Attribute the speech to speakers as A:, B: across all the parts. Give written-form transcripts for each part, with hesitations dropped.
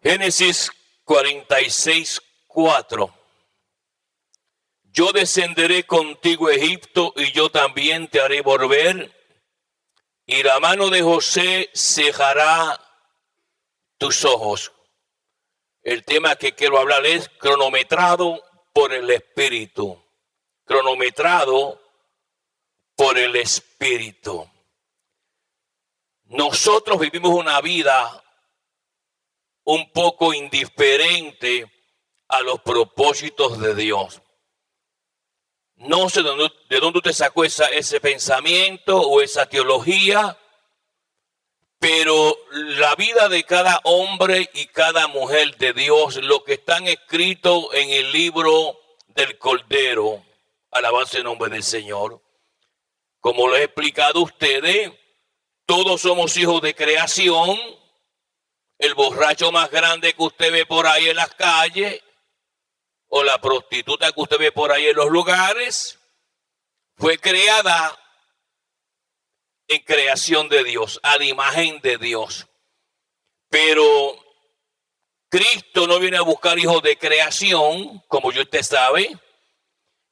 A: Génesis 46:4. Yo descenderé contigo a Egipto y yo también te haré volver, y la mano de José cejará tus ojos. El tema que quiero hablar es cronometrado por el Espíritu. Cronometrado por el Espíritu. Nosotros vivimos una vida un poco indiferente a los propósitos de Dios. No sé de dónde usted sacó ese pensamiento o esa teología, pero la vida de cada hombre y cada mujer de Dios, lo que están escrito en el libro del Cordero, alabanza el nombre del Señor. Como lo he explicado a ustedes, todos somos hijos de creación. El borracho más grande que usted ve por ahí en las calles, o la prostituta que usted ve por ahí en los lugares, fue creada en creación de Dios, a la imagen de Dios. Pero Cristo no viene a buscar hijos de creación, como usted sabe,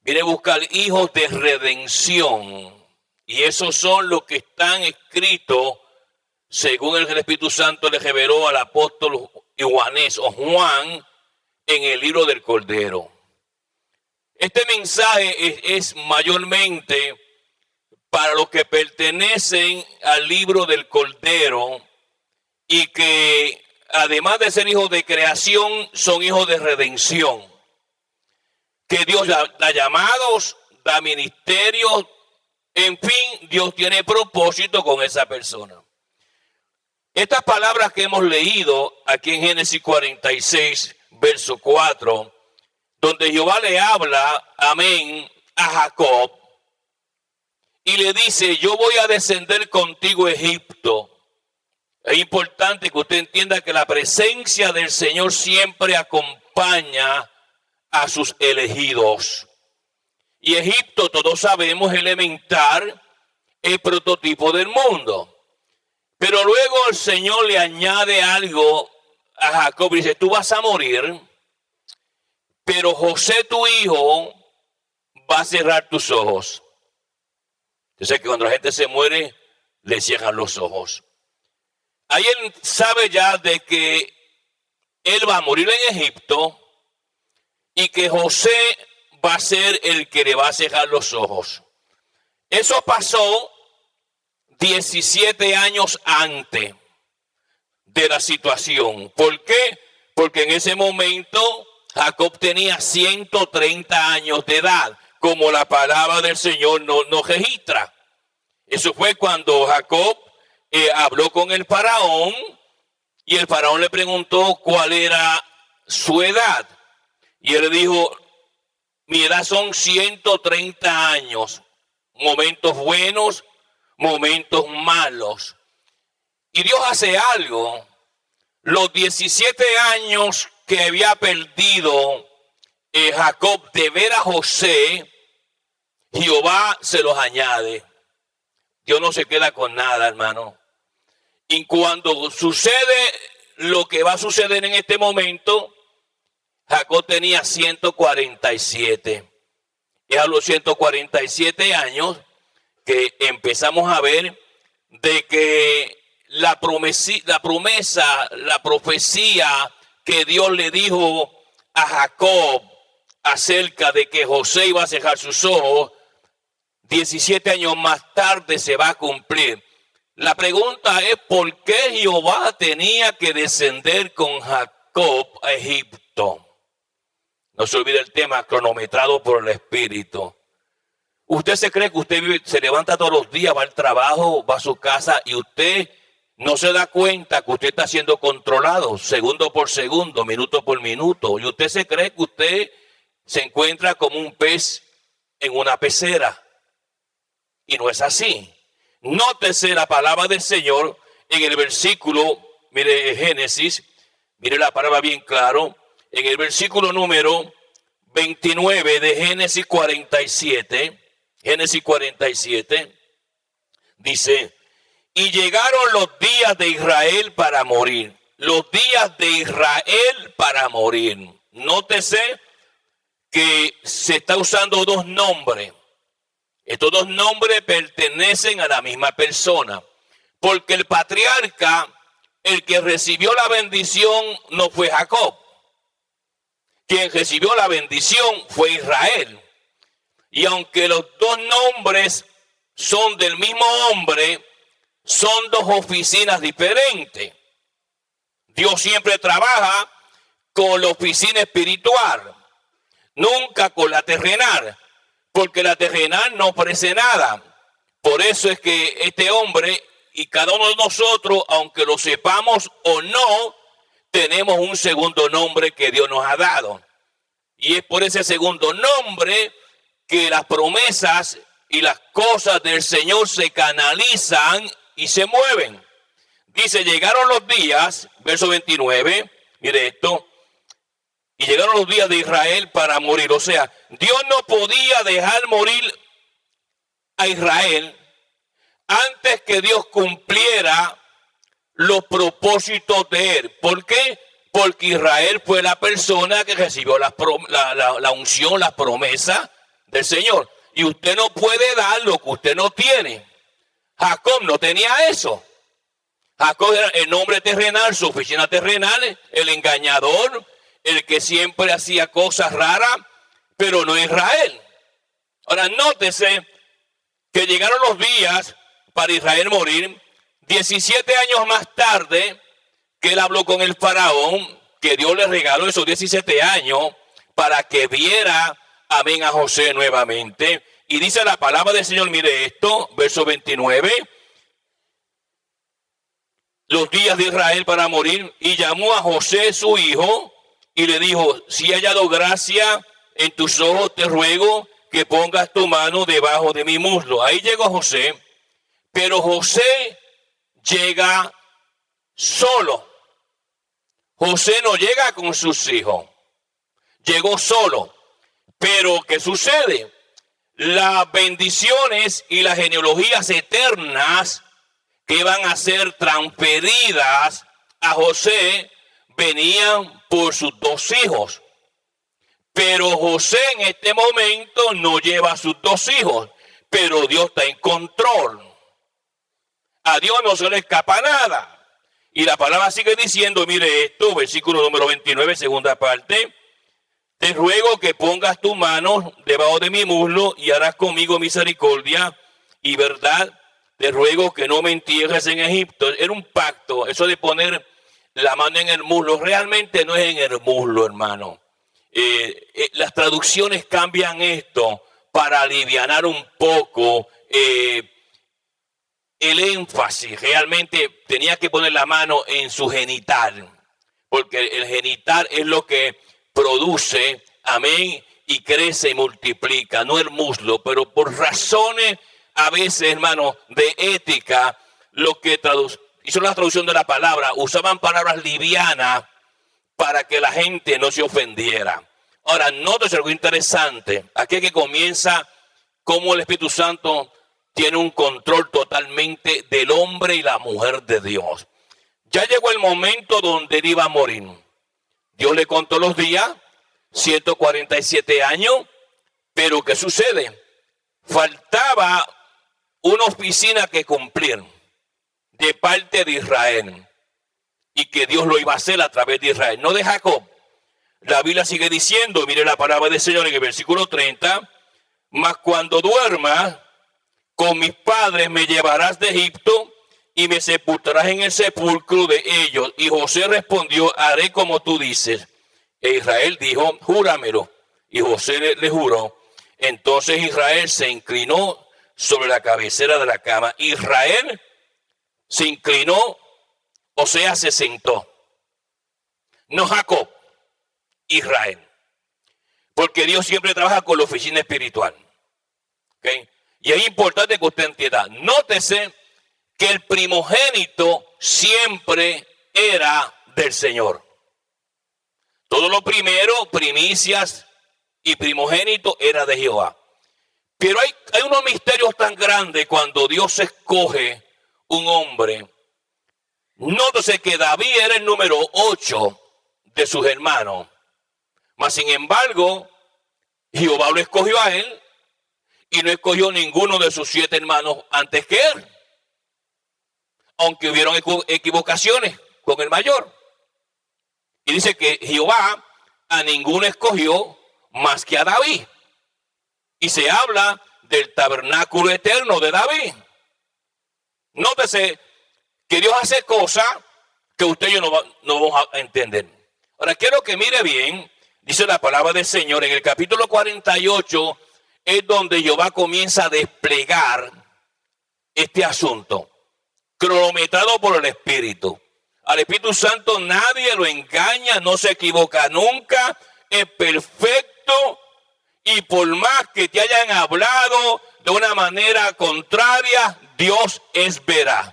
A: viene a buscar hijos de redención. Y esos son los que están escritos según el Espíritu Santo le reveló al apóstol Juan en el libro del Cordero. Este mensaje es mayormente para los que pertenecen al libro del Cordero y que además de ser hijos de creación son hijos de redención. Que Dios da llamados, da ministerios, en fin, Dios tiene propósito con esa persona. Estas palabras que hemos leído aquí en Génesis 46, verso 4, donde Jehová le habla, amén, a Jacob, y le dice, yo voy a descender contigo a Egipto. Es importante que usted entienda que la presencia del Señor siempre acompaña a sus elegidos. Y Egipto, todos sabemos, es elemental, el prototipo del mundo. Pero luego el Señor le añade algo a Jacob y dice, tú vas a morir, pero José tu hijo va a cerrar tus ojos. Yo sé que cuando la gente se muere, le cierran los ojos. Ahí él sabe ya de que él va a morir en Egipto y que José va a ser el que le va a cerrar los ojos. Eso pasó 17 años antes de la situación. ¿Por qué? Porque en ese momento Jacob tenía 130 años de edad, como la palabra del Señor no registra. Eso fue cuando Jacob habló con el faraón y el faraón le preguntó cuál era su edad. Y él le dijo, mi edad son 130 años, momentos buenos, momentos malos. Y Dios hace algo. Los 17 años que había perdido Jacob de ver a José, Jehová se los añade. Dios no se queda con nada, hermano. Y cuando sucede lo que va a suceder en este momento, Jacob tenía 147. Es a los 147 años que empezamos a ver de que la profecía que Dios le dijo a Jacob acerca de que José iba a cerrar sus ojos, 17 años más tarde se va a cumplir. La pregunta es, ¿por qué Jehová tenía que descender con Jacob a Egipto? No se olvide el tema, cronometrado por el Espíritu. Usted se cree que usted se levanta todos los días, va al trabajo, va a su casa y usted no se da cuenta que usted está siendo controlado segundo por segundo, minuto por minuto. Y usted se cree que usted se encuentra como un pez en una pecera. Y no es así. Nótese la palabra del Señor en el versículo, mire Génesis, mire la palabra bien claro, en el versículo número 29 de Génesis 47, dice, y llegaron los días de Israel para morir. los días de Israel para morir. Nótese que se está usando dos nombres. Estos dos nombres pertenecen a la misma persona. Porque el patriarca, el que recibió la bendición, no fue Jacob. Quien recibió la bendición fue Israel. Y aunque los dos nombres son del mismo hombre, son dos oficinas diferentes. Dios siempre trabaja con la oficina espiritual, nunca con la terrenal, porque la terrenal no ofrece nada. Por eso es que este hombre y cada uno de nosotros, aunque lo sepamos o no, tenemos un segundo nombre que Dios nos ha dado. Y es por ese segundo nombre que las promesas y las cosas del Señor se canalizan y se mueven. Dice, llegaron los días, verso 29, mire esto, y llegaron los días de Israel para morir. O sea, Dios no podía dejar morir a Israel antes que Dios cumpliera los propósitos de él. ¿Por qué? Porque Israel fue la persona que recibió la unción, las promesas del Señor. Y usted no puede dar lo que usted no tiene. Jacob no tenía eso. Jacob era el nombre terrenal, su oficina terrenal, el engañador, el que siempre hacía cosas raras, pero no Israel. Ahora nótese que llegaron los días para Israel morir. 17 años más tarde, que él habló con el faraón, que Dios le regaló esos 17 años para que viera, amén, a José nuevamente. Y dice la palabra del Señor, mire esto, verso 29. Los días de Israel para morir, y llamó a José su hijo y le dijo, si he hallado gracia en tus ojos, te ruego que pongas tu mano debajo de mi muslo. Ahí llegó José, pero José llega solo. José no llega con sus hijos, llegó solo. Pero ¿qué sucede? Las bendiciones y las genealogías eternas que iban a ser transferidas a José venían por sus dos hijos. Pero José en este momento no lleva a sus dos hijos, pero Dios está en control. A Dios no se le escapa nada. Y la palabra sigue diciendo, mire esto, versículo número 29, segunda parte. Te ruego que pongas tu mano debajo de mi muslo y harás conmigo misericordia y verdad. Te ruego que no me entierres en Egipto. Era un pacto, eso de poner la mano en el muslo, realmente no es en el muslo, hermano. Las traducciones cambian esto para alivianar un poco el énfasis. Realmente tenía que poner la mano en su genital, porque el genital es lo que produce, amén, y crece y multiplica, no el muslo. Pero por razones a veces, hermano, de ética, lo que hizo la traducción de la palabra, usaban palabras livianas para que la gente no se ofendiera. Ahora, nótese algo interesante. Aquí es que comienza cómo el Espíritu Santo tiene un control totalmente del hombre y la mujer de Dios. Ya llegó el momento donde él iba a morir. Dios le contó los días, 147 años, pero ¿qué sucede? Faltaba una oficina que cumplir de parte de Israel, y que Dios lo iba a hacer a través de Israel, no de Jacob. La Biblia sigue diciendo, mire la palabra del Señor en el versículo 30, mas cuando duermas con mis padres me llevarás de Egipto y me sepultarás en el sepulcro de ellos. Y José respondió, haré como tú dices. E Israel dijo, júramelo. Y José le juró. Entonces Israel se inclinó sobre la cabecera de la cama. Israel se inclinó, o sea, se sentó. No Jacob, Israel. Porque Dios siempre trabaja con la oficina espiritual. ¿Okay? Y es importante que usted entienda. Nótese que el primogénito siempre era del Señor. Todo lo primero, primicias y primogénito, era de Jehová. Pero hay unos misterios tan grandes cuando Dios escoge un hombre Nótese que David era el número 8 de sus hermanos. Mas sin embargo, Jehová lo escogió a él y no escogió ninguno de sus 7 hermanos antes que él. Aunque hubieron equivocaciones con el mayor. Y dice que Jehová a ninguno escogió más que a David. Y se habla del tabernáculo eterno de David. Nótese que Dios hace cosas que usted y yo no vamos a entender. Ahora quiero que mire bien, dice la palabra del Señor, en el capítulo 48 es donde Jehová comienza a desplegar este asunto, cronometrado por el Espíritu. Al Espíritu Santo nadie lo engaña, no se equivoca nunca, es perfecto y por más que te hayan hablado de una manera contraria, Dios es veraz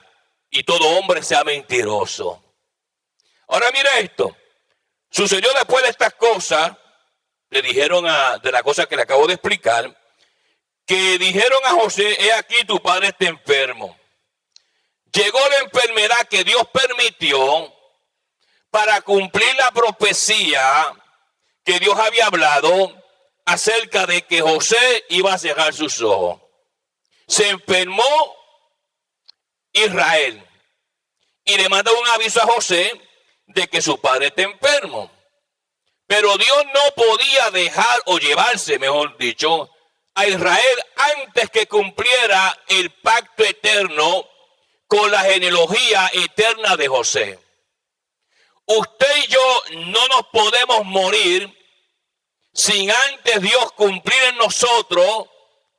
A: y todo hombre sea mentiroso. Ahora mira esto, sucedió después de estas cosas, le dijeron de la cosa que le acabo de explicar, que dijeron a José, he aquí tu padre está enfermo. Llegó la enfermedad que Dios permitió para cumplir la profecía que Dios había hablado acerca de que José iba a cerrar sus ojos. Se enfermó Israel y le mandó un aviso a José de que su padre está enfermo. Pero Dios no podía dejar o llevarse, mejor dicho, a Israel antes que cumpliera el pacto eterno con la genealogía eterna de José. Usted y yo no nos podemos morir sin antes Dios cumplir en nosotros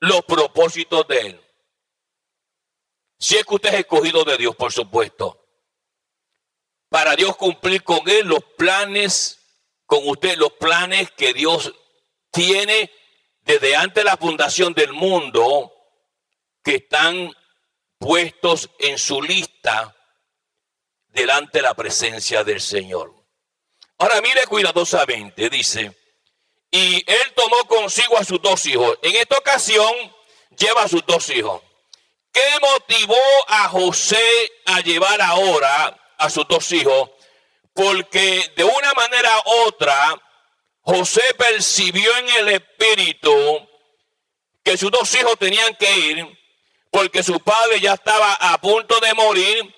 A: los propósitos de Él. Si es que usted es escogido de Dios, por supuesto. Para Dios cumplir con Él los planes, con usted los planes que Dios tiene desde antes de la fundación del mundo, que están puestos en su lista delante de la presencia del Señor. Ahora mire cuidadosamente, dice, y él tomó consigo a sus 2 hijos. En esta ocasión lleva a sus 2 hijos. ¿Qué motivó a José a llevar ahora a sus 2 hijos? Porque de una manera u otra, José percibió en el espíritu que sus 2 hijos tenían que ir, porque su padre ya estaba a punto de morir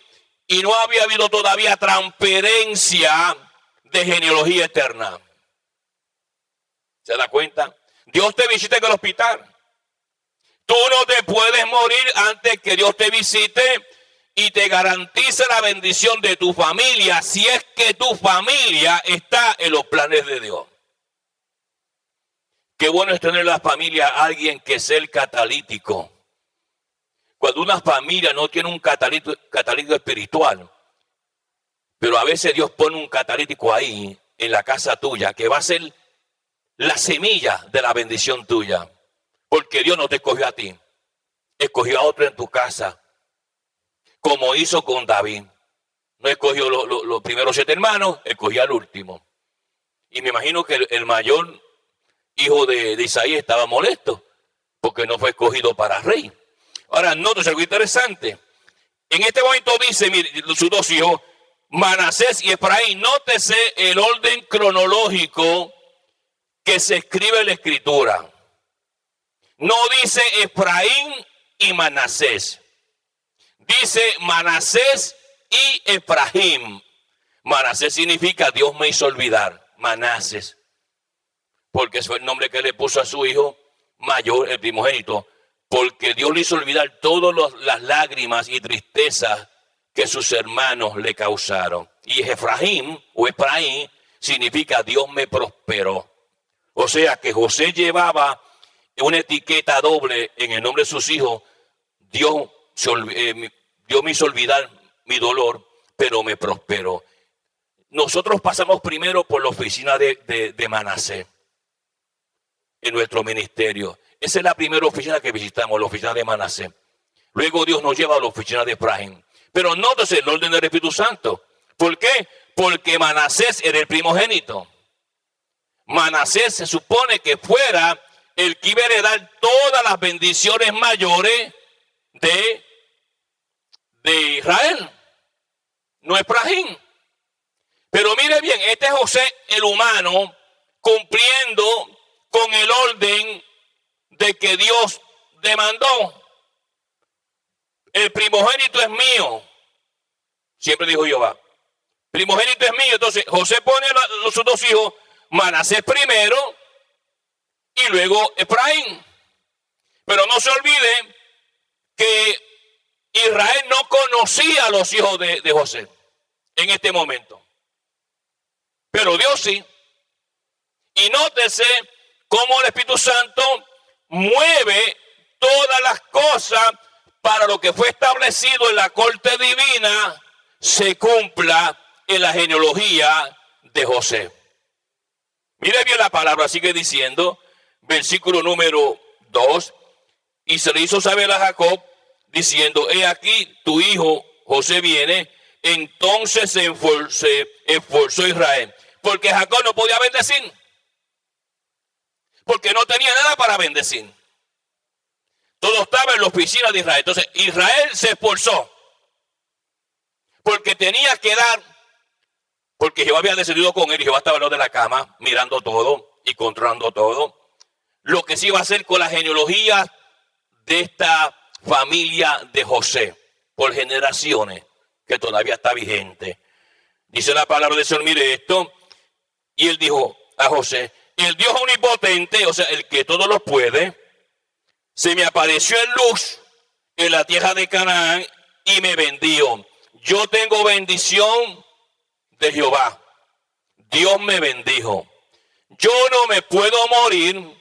A: y no había habido todavía transferencia de genealogía eterna. ¿Se da cuenta? Dios te visita en el hospital. Tú no te puedes morir antes que Dios te visite y te garantice la bendición de tu familia, si es que tu familia está en los planes de Dios. Qué bueno es tener en la familia a alguien que sea el catalítico. Cuando una familia no tiene un catalítico espiritual, pero a veces Dios pone un catalítico ahí en la casa tuya que va a ser la semilla de la bendición tuya. Porque Dios no te escogió a ti, escogió a otro en tu casa, como hizo con David. No escogió los primeros 7 hermanos, escogió al último. Y me imagino que el mayor hijo de Isaías estaba molesto porque no fue escogido para rey. Ahora, nótese algo interesante. En este momento dice, mire, sus 2 hijos, Manasés y Efraín. Nótese el orden cronológico que se escribe en la Escritura. No dice Efraín y Manasés. Dice Manasés y Efraín. Manasés significa Dios me hizo olvidar. Manasés. Porque ese fue el nombre que le puso a su hijo mayor, el primogénito. Porque Dios le hizo olvidar todas las lágrimas y tristezas que sus hermanos le causaron. Y Efraín o Efraín significa Dios me prosperó. O sea que José llevaba una etiqueta doble en el nombre de sus hijos. Dios me hizo olvidar mi dolor, pero me prosperó. Nosotros pasamos primero por la oficina de Manasés en nuestro ministerio. Esa es la primera oficina que visitamos, la oficina de Manasés. Luego Dios nos lleva a la oficina de Efraín. Pero nótese el orden del Espíritu Santo. ¿Por qué? Porque Manasés era el primogénito. Manasés se supone que fuera el que iba a heredar todas las bendiciones mayores de Israel. no Efraín. Pero mire bien, este es José el humano cumpliendo con el orden de que Dios demandó. El primogénito es mío, siempre dijo Jehová. Primogénito es mío. Entonces José pone a sus dos hijos, Manasés primero y luego Efraín. Pero no se olvide que Israel no conocía a los hijos de José en este momento. Pero Dios sí. Y nótese cómo el Espíritu Santo mueve todas las cosas para lo que fue establecido en la corte divina se cumpla en la genealogía de José. Mire bien la palabra, sigue diciendo, versículo número 2, y se le hizo saber a Jacob, diciendo, he aquí tu hijo José viene. Entonces se esforzó Israel, porque Jacob no podía bendecir, porque no tenía nada para bendecir. Todo estaba en la oficina de Israel. Entonces Israel se esforzó, porque tenía que dar, porque Jehová había decidido con él, y Jehová estaba al lado de la cama, mirando todo y controlando todo, lo que se iba a hacer con la genealogía de esta familia de José, por generaciones, que todavía está vigente. Dice la palabra del Señor, mire esto, y él dijo a José, el Dios omnipotente, o sea, el que todo lo puede, se me apareció en luz en la tierra de Canaán y me bendijo. Yo tengo bendición de Jehová. Dios me bendijo. Yo no me puedo morir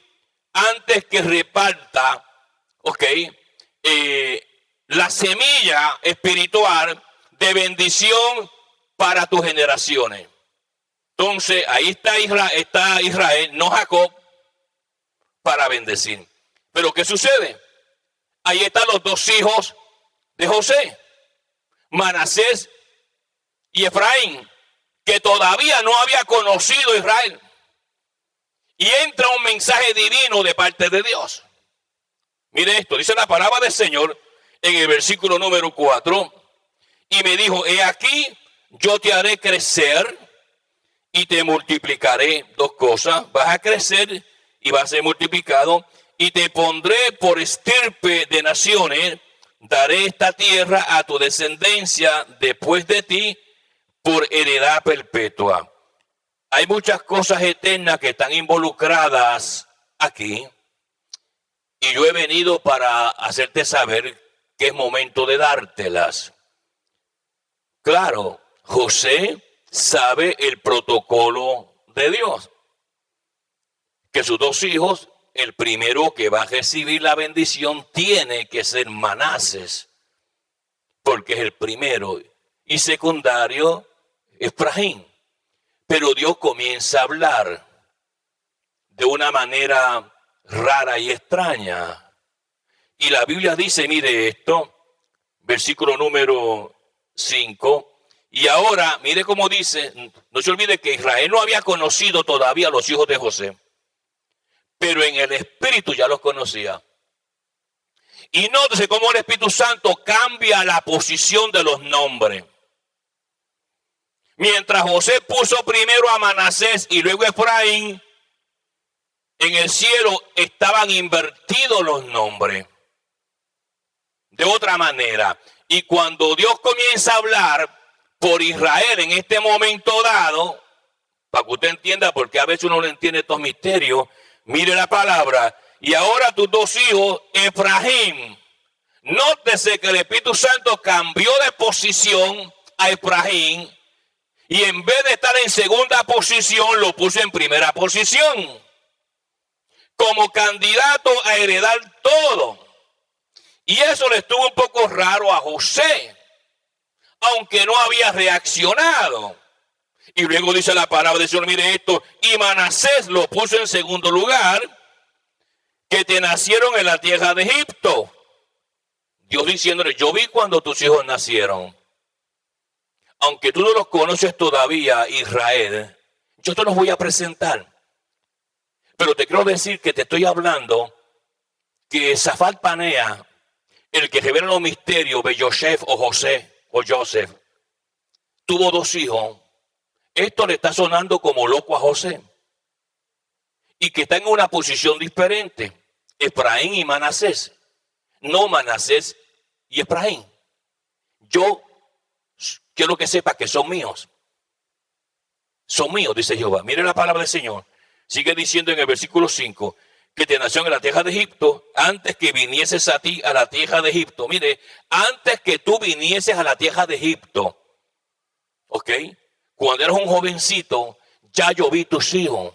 A: antes que reparta, la semilla espiritual de bendición para tus generaciones. Entonces, ahí está Israel, no Jacob, para bendecir. Pero ¿qué sucede? Ahí están los dos hijos de José, Manasés y Efraín, que todavía no había conocido Israel. Y entra un mensaje divino de parte de Dios. Mire esto, dice la palabra del Señor en el versículo número 4. Y me dijo, he aquí, yo te haré crecer y te multiplicaré. Dos cosas, vas a crecer y vas a ser multiplicado. Y te pondré por estirpe de naciones, daré esta tierra a tu descendencia después de ti por heredad perpetua. Hay muchas cosas eternas que están involucradas aquí. Y yo he venido para hacerte saber que es momento de dártelas. Claro, José sabe el protocolo de Dios. Que sus dos hijos, el primero que va a recibir la bendición tiene que ser Manasés, porque es el primero. Y secundario, Efraín. Pero Dios comienza a hablar de una manera rara y extraña. Y la Biblia dice, mire esto, versículo número 5. Y ahora, mire cómo dice, no se olvide que Israel no había conocido todavía a los hijos de José, pero en el Espíritu ya los conocía. Y nótese cómo el Espíritu Santo cambia la posición de los nombres. Mientras José puso primero a Manasés y luego a Efraín, en el cielo estaban invertidos los nombres. De otra manera. Y cuando Dios comienza a hablar por Israel en este momento dado, para que usted entienda, porque a veces uno no entiende estos misterios, mire la palabra, y ahora tus dos hijos, Efraín. Nótese que el Espíritu Santo cambió de posición a Efraín, y en vez de estar en segunda posición, lo puso en primera posición, como candidato a heredar todo. Y eso le estuvo un poco raro a José, aunque no había reaccionado. Y luego dice la palabra del Señor, mire esto, y Manasés lo puso en segundo lugar, que te nacieron en la tierra de Egipto. Dios diciéndole, yo vi cuando tus hijos nacieron. Aunque tú no los conoces todavía, Israel, yo te los voy a presentar. Pero te quiero decir que te estoy hablando que Safat Panea, el que revela los misterios de Yosef o José o Joseph, tuvo 2 hijos. Esto le está sonando como loco a José. Y que está en una posición diferente. Efraín y Manasés. No Manasés y Efraín. Yo quiero que sepa que son míos. Son míos, dice Jehová. Mire la palabra del Señor. Sigue diciendo en el versículo 5 que te nació en la tierra de Egipto antes que vinieses a ti a la tierra de Egipto. Mire, antes que tú vinieses a la tierra de Egipto. ¿Ok? Cuando eras un jovencito, ya yo vi tus hijos.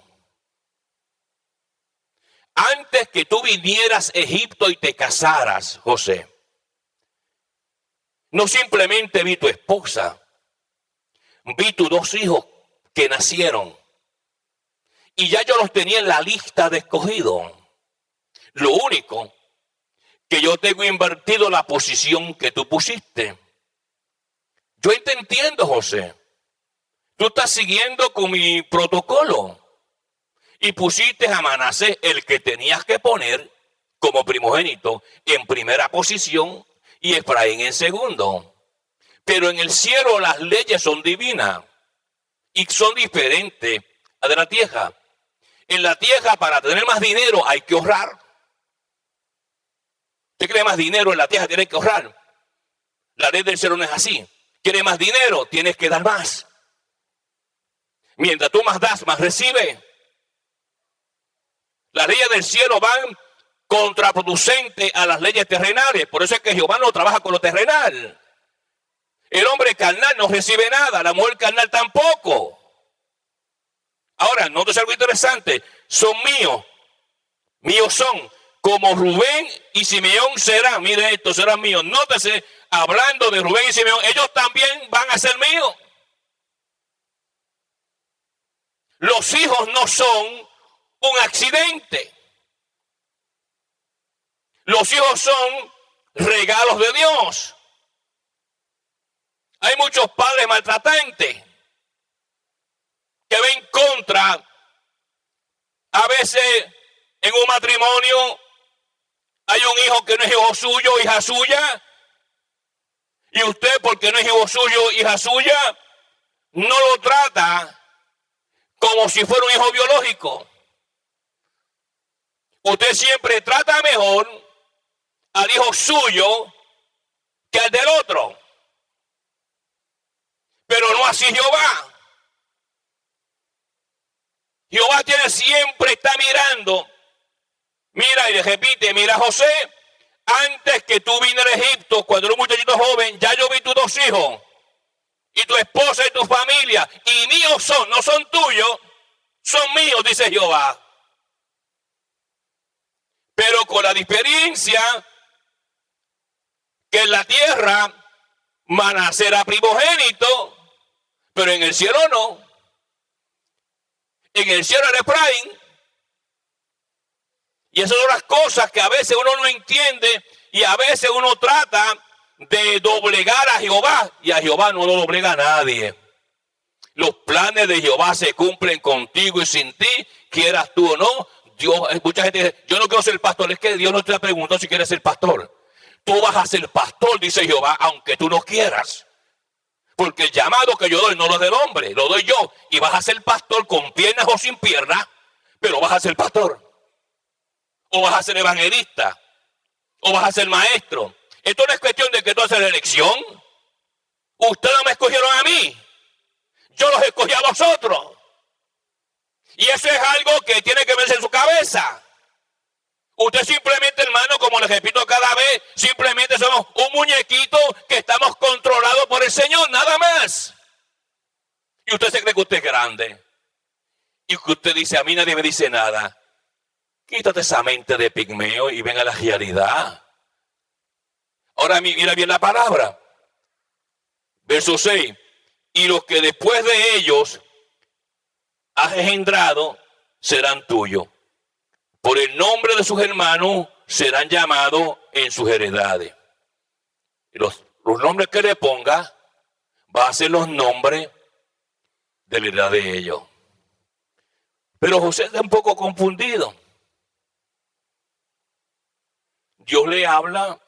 A: Antes que tú vinieras a Egipto y te casaras, José. No simplemente vi tu esposa. Vi tus 2 hijos que nacieron. Y ya yo los tenía en la lista de escogidos. Lo único que yo tengo invertido la posición que tú pusiste. Yo te entiendo, José. Tú estás siguiendo con mi protocolo. Y pusiste a Manasés, el que tenías que poner como primogénito, en primera posición y Efraín en segundo. Pero en el cielo las leyes son divinas y son diferentes a de la tierra. En la tierra, para tener más dinero hay que ahorrar. Usted quiere más dinero en la tierra, tiene que ahorrar. La ley del cielo no es así. Quiere más dinero, tienes que dar más. Mientras tú más das, más recibes. Las leyes del cielo van contraproducentes a las leyes terrenales. Por eso es que Jehová no trabaja con lo terrenal. El hombre carnal no recibe nada, la mujer carnal tampoco. Ahora, nótese algo interesante. Son míos. Míos son. Como Rubén y Simeón serán. Mire esto, serán míos. Nótese, hablando de Rubén y Simeón, ellos también van a ser míos. Los hijos no son un accidente. Los hijos son regalos de Dios. Hay muchos padres maltratantes que ven contra, a veces en un matrimonio hay un hijo que no es hijo suyo, hija suya, y usted, porque no es hijo suyo, hija suya, no lo trata como si fuera un hijo biológico. Usted siempre trata mejor al hijo suyo que al del otro. Pero no así Jehová. Jehová siempre está mirando. Mira y le repite, mira José, antes que tú vinieras a Egipto, cuando eras un muchachito joven, ya yo vi tus 2 hijos. Y tu esposa y tu familia. Y míos son, no son tuyos, son míos, dice Jehová. Pero con la diferencia que en la tierra Manasés era primogénito, pero en el cielo no. En el cielo era Efraín. Y esas son las cosas que a veces uno no entiende y a veces uno trata de doblegar a Jehová. Y a Jehová no lo doblega a nadie. Los planes de Jehová se cumplen contigo y sin ti, quieras tú o no. Dios, mucha gente dice, yo no quiero ser pastor. Es que Dios no te ha preguntado si quieres ser pastor. Tú vas a ser pastor, dice Jehová, aunque tú no quieras. Porque el llamado que yo doy no lo es del hombre, lo doy yo. Y vas a ser pastor con piernas o sin piernas, pero vas a ser pastor. O vas a ser evangelista. O vas a ser maestro. Esto no es cuestión de que tú haces la elección. Ustedes no me escogieron a mí. Yo los escogí a vosotros. Y eso es algo que tiene que verse en su cabeza. Usted simplemente, hermano, como les repito cada vez, simplemente somos un muñequito que estamos controlados por el Señor, nada más. Y usted se cree que usted es grande. Y que usted dice, a mí nadie me dice nada. Quítate esa mente de pigmeo y ven a la realidad. Ahora mira bien la palabra. Verso 6. Y los que después de ellos has engendrado serán tuyos. Por el nombre de sus hermanos serán llamados en sus heredades. Los nombres que le ponga va a ser los nombres de la heredad de ellos. Pero José está un poco confundido. Dios le habla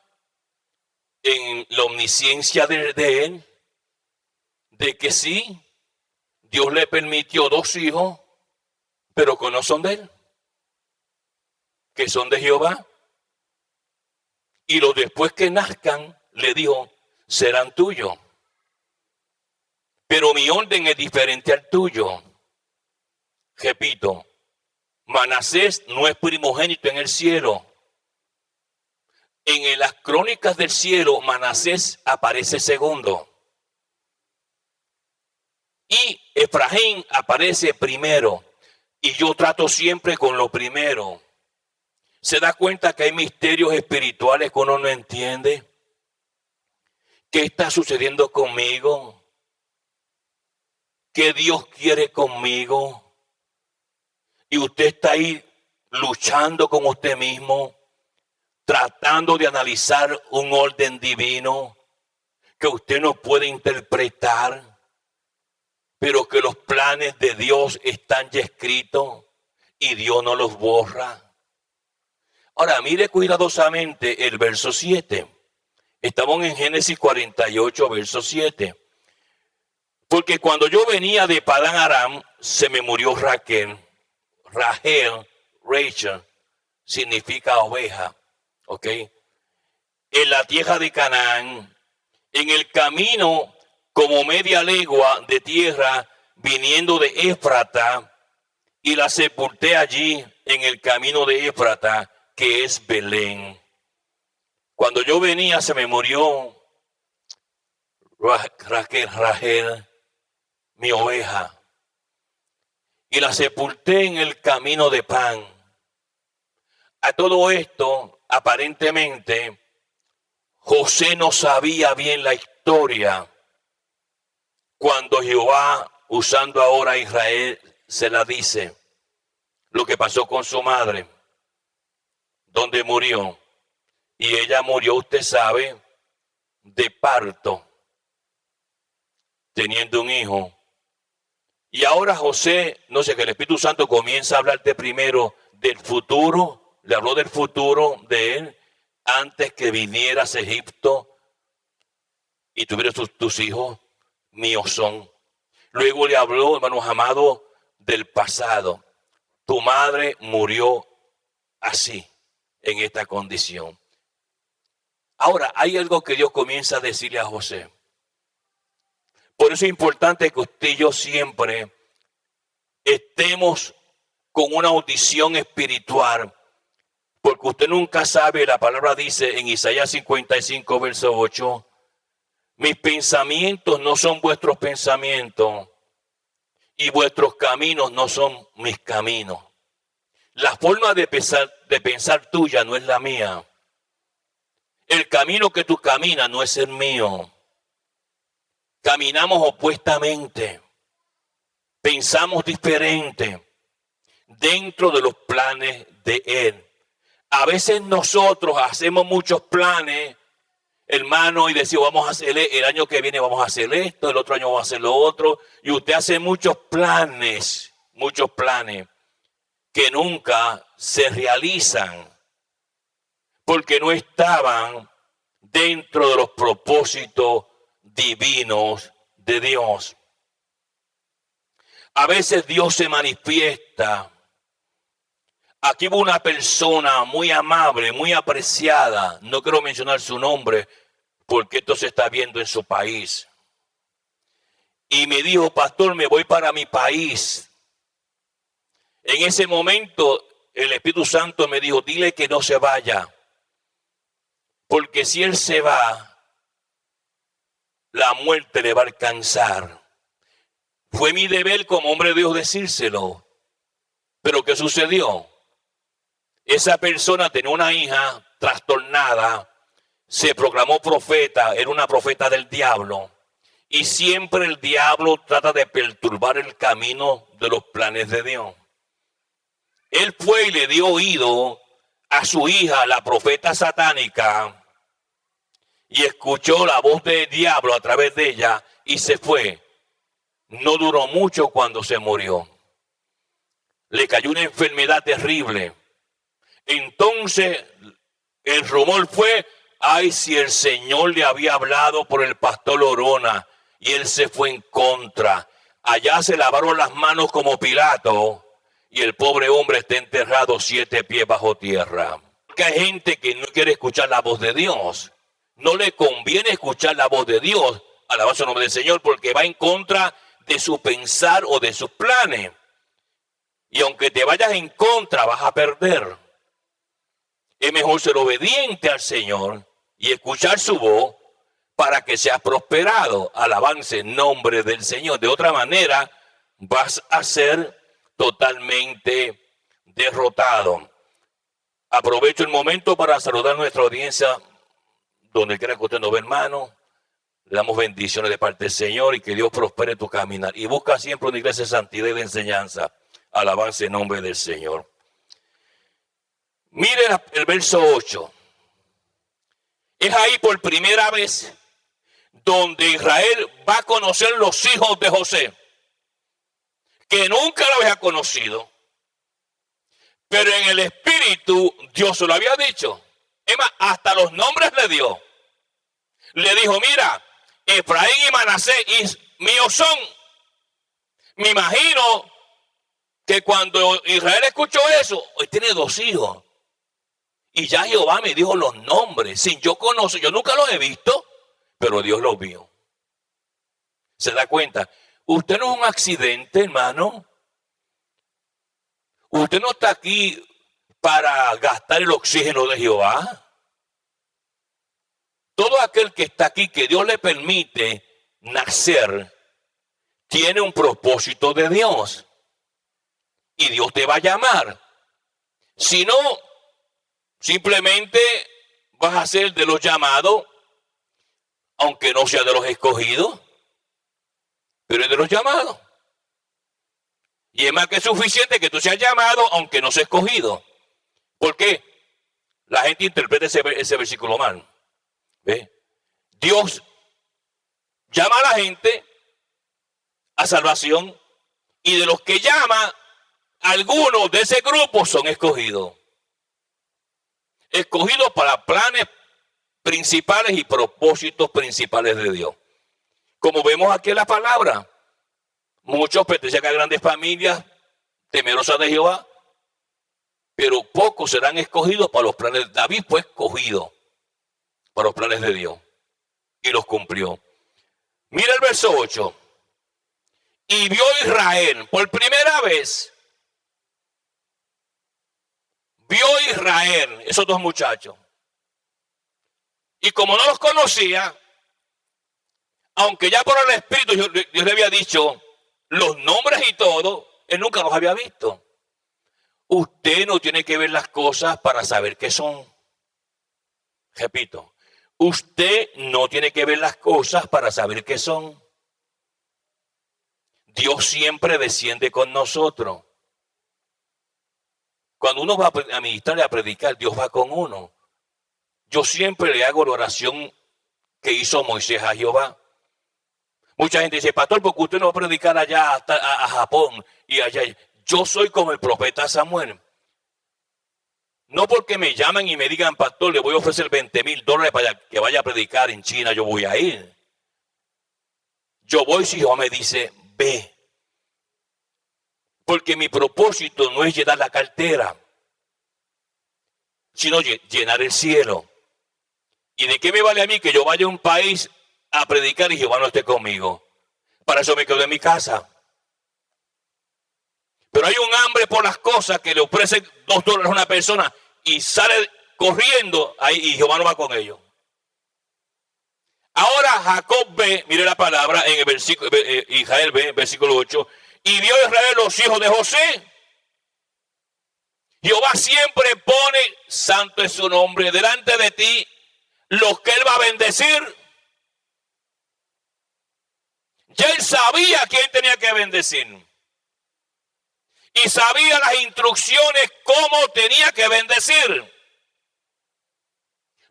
A: en la omnisciencia de él, de que sí, Dios le permitió 2 hijos, pero que no son de él, que son de Jehová. Y los después que nazcan, le dijo, serán tuyos. Pero mi orden es diferente al tuyo. Repito, Manasés no es primogénito en el cielo. En las crónicas del cielo, Manasés aparece segundo. Y Efraín aparece primero. Y yo trato siempre con lo primero. ¿Se da cuenta que hay misterios espirituales que uno no entiende? ¿Qué está sucediendo conmigo? ¿Qué Dios quiere conmigo? Y usted está ahí luchando con usted mismo, tratando de analizar un orden divino que usted no puede interpretar, pero que los planes de Dios están ya escritos y Dios no los borra. Ahora, mire cuidadosamente el verso 7. Estamos en Génesis 48, verso 7. Porque cuando yo venía de Padán Aram, se me murió Raquel. Rachel, significa oveja. ¿Ok? En la tierra de Canaán, en el camino como media legua de tierra, viniendo de Éfrata, y la sepulté allí en el camino de Éfrata, que es Belén. Cuando yo venía se me murió Rachel, mi oveja, y la sepulté en el camino de Pan. A todo esto, aparentemente, José no sabía bien la historia cuando Jehová, usando ahora a Israel, se la dice lo que pasó con su madre, donde murió. Y ella murió, usted sabe, de parto, teniendo un hijo. Y ahora José, no sé, que el Espíritu Santo comienza a hablarte primero del futuro, le habló del futuro de él, antes que vinieras a Egipto y tuvieras tus hijos, míos son. Luego le habló, hermanos amados, del pasado. Tu madre murió así, en esta condición. Ahora, hay algo que Dios comienza a decirle a José. Por eso es importante que usted y yo siempre estemos con una audición espiritual, porque usted nunca sabe, la palabra dice en Isaías 55, verso 8, mis pensamientos no son vuestros pensamientos y vuestros caminos no son mis caminos. La forma de pensar tuya no es la mía. El camino que tú caminas no es el mío. Caminamos opuestamente. Pensamos diferente dentro de los planes de Él. A veces nosotros hacemos muchos planes, hermano, y decimos, vamos a hacer el año que viene vamos a hacer esto, el otro año vamos a hacer lo otro. Y usted hace muchos planes que nunca se realizan porque no estaban dentro de los propósitos divinos de Dios. A veces Dios se manifiesta. Aquí hubo una persona muy amable, muy apreciada, no quiero mencionar su nombre porque esto se está viendo en su país. Y me dijo, pastor, me voy para mi país. En ese momento el Espíritu Santo me dijo, dile que no se vaya. Porque si él se va, la muerte le va a alcanzar. Fue mi deber como hombre de Dios decírselo. Pero ¿qué sucedió? Esa persona tenía una hija trastornada, se proclamó profeta, era una profeta del diablo. Y siempre el diablo trata de perturbar el camino de los planes de Dios. Él fue y le dio oído a su hija, la profeta satánica, y escuchó la voz del diablo a través de ella y se fue. No duró mucho cuando se murió. Le cayó una enfermedad terrible. Entonces el rumor fue, ay, si el Señor le había hablado por el pastor Orona y él se fue en contra. Allá se lavaron las manos como Pilato y el pobre hombre está enterrado 7 pies bajo tierra. Porque hay gente que no quiere escuchar la voz de Dios. No le conviene escuchar la voz de Dios, alabanza al nombre del Señor, porque va en contra de su pensar o de sus planes. Y aunque te vayas en contra, vas a perder. Es mejor ser obediente al Señor y escuchar su voz para que seas prosperado. Alabanza en nombre del Señor. De otra manera, vas a ser totalmente derrotado. Aprovecho el momento para saludar a nuestra audiencia, donde quiera que usted nos ve, hermano. Le damos bendiciones de parte del Señor y que Dios prospere tu caminar. Y busca siempre una iglesia de santidad y de enseñanza. Alabanza en nombre del Señor. Miren el verso 8. Es ahí por primera vez donde Israel va a conocer los hijos de José, que nunca lo había conocido, pero en el espíritu Dios se lo había dicho. Es más, hasta los nombres le dio. Le dijo, mira, Efraín y Manasés míos son. Me imagino que cuando Israel escuchó eso, hoy tiene 2 hijos. Y ya Jehová me dijo los nombres, sin yo conocer, yo nunca los he visto, pero Dios los vio. ¿Se da cuenta? Usted no es un accidente, hermano. Usted no está aquí para gastar el oxígeno de Jehová. Todo aquel que está aquí, que Dios le permite nacer, tiene un propósito de Dios. Y Dios te va a llamar. Si no, simplemente vas a ser de los llamados, aunque no sea de los escogidos, pero es de los llamados. Y es más que suficiente que tú seas llamado, aunque no seas escogido. ¿Por qué? La gente interpreta ese versículo mal. ¿Ve? Dios llama a la gente a salvación y de los que llama, algunos de ese grupo son escogidos. Escogidos para planes principales y propósitos principales de Dios. Como vemos aquí en la palabra, muchos pertenecen a grandes familias temerosas de Jehová, pero pocos serán escogidos para los planes. David fue escogido para los planes de Dios y los cumplió. Mira el verso 8. Y vio Israel por primera vez. Vio Israel, esos 2 muchachos. Y como no los conocía, aunque ya por el Espíritu Dios le había dicho los nombres y todo, él nunca los había visto. Usted no tiene que ver las cosas para saber qué son. Repito, usted no tiene que ver las cosas para saber qué son. Dios siempre desciende con nosotros. Cuando uno va a ministrar y a predicar, Dios va con uno. Yo siempre le hago la oración que hizo Moisés a Jehová. Mucha gente dice, pastor, porque usted no va a predicar allá hasta a Japón y allá. Yo soy como el profeta Samuel. No porque me llaman y me digan, pastor, le voy a ofrecer $20,000 para que vaya a predicar en China, yo voy a ir. Yo voy si Jehová me dice, ve. Porque mi propósito no es llenar la cartera, sino llenar el cielo. ¿Y de qué me vale a mí que yo vaya a un país a predicar y Jehová no esté conmigo? Para eso me quedo en mi casa. Pero hay un hambre por las cosas que le ofrecen $2 a una persona y sale corriendo ahí y Jehová no va con ellos. Ahora Jacob ve, mire la palabra en el versículo, Israel ve, versículo 8, y vio Israel los hijos de José. Jehová siempre pone, santo es su nombre, delante de ti los que él va a bendecir. Ya él sabía quién tenía que bendecir. Y sabía las instrucciones cómo tenía que bendecir.